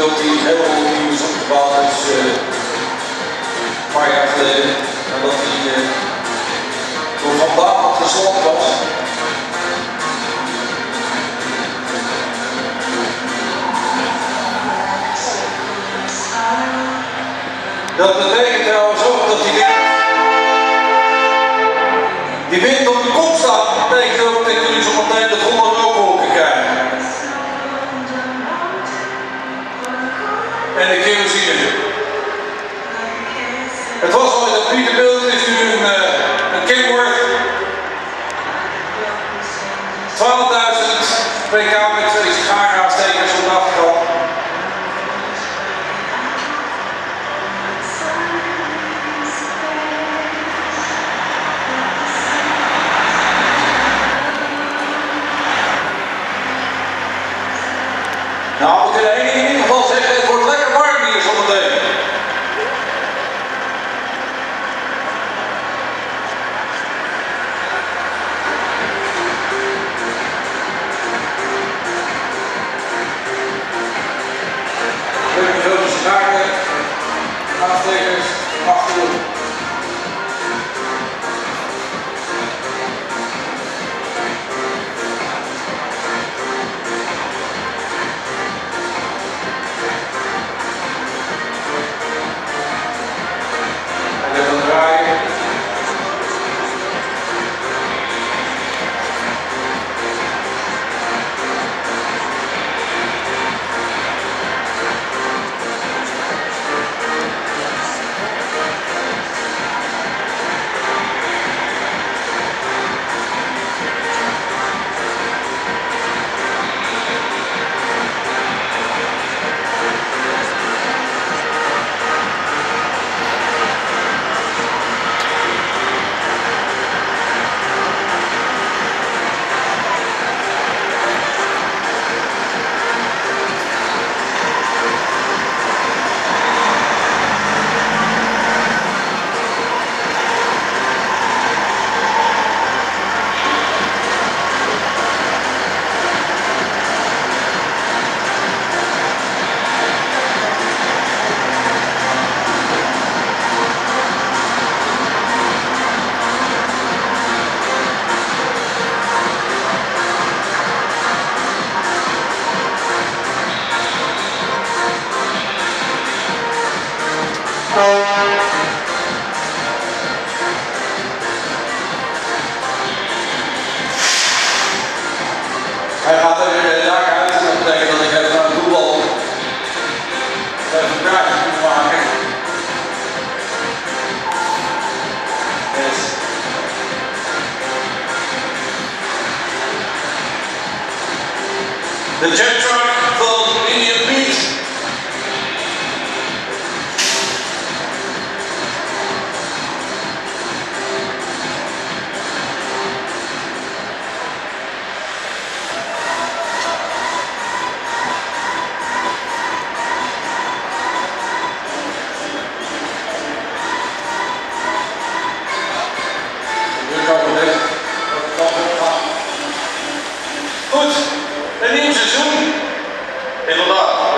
omdat hij heel veel nieuws opgebouwd is een paar jaar geleden. Nadat hij door Van Balen geslapt was. Dat betekent trouwens ook dat die wind op de kop staat. Dat betekent ook dat jullie zo meteen de volle rookwolken krijgen. En de kerosine. Het was al in het Pieterbeeld, het is nu een Kenworth. 12.000 pk met 2 sigaaraanstekers op de achterkant. Nou, we kunnen één ding in ieder geval zeggen, het wordt lekker warm hier zometeen. Leuk zo de sigaren, aanstekers, achterop. Hij gaat er weer de dak uit, dat betekent dat ik even aan de doelbal even een praatje moet maken. Yes. De jet truck van Indian Pete. Goed, een nieuw seizoen. Inderdaad.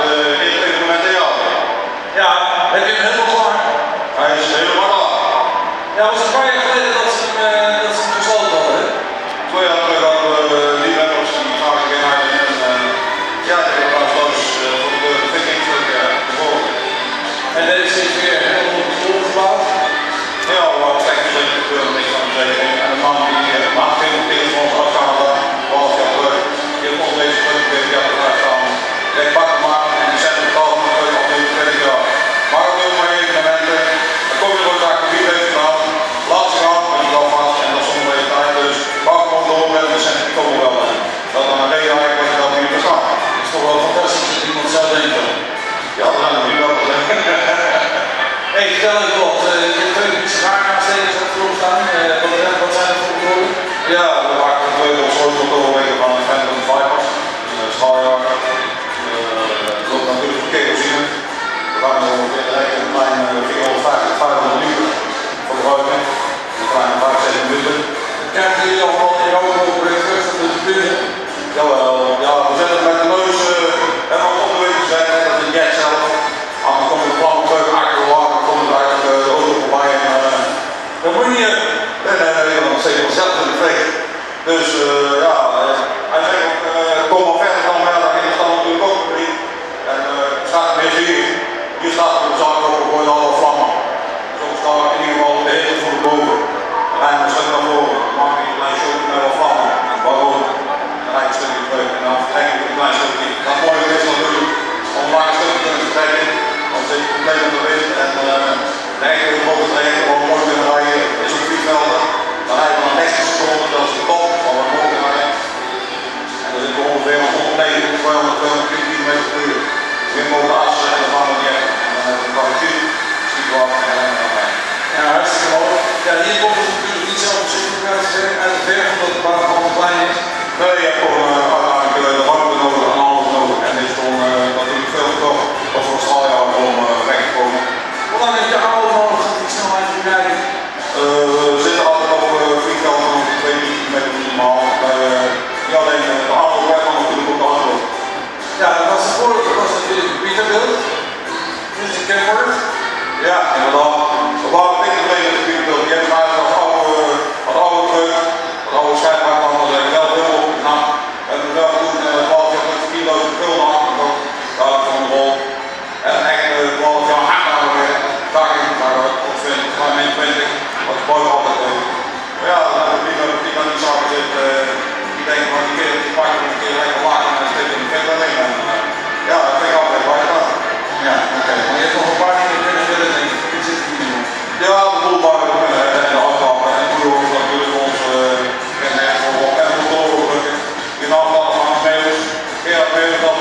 jaar meer dan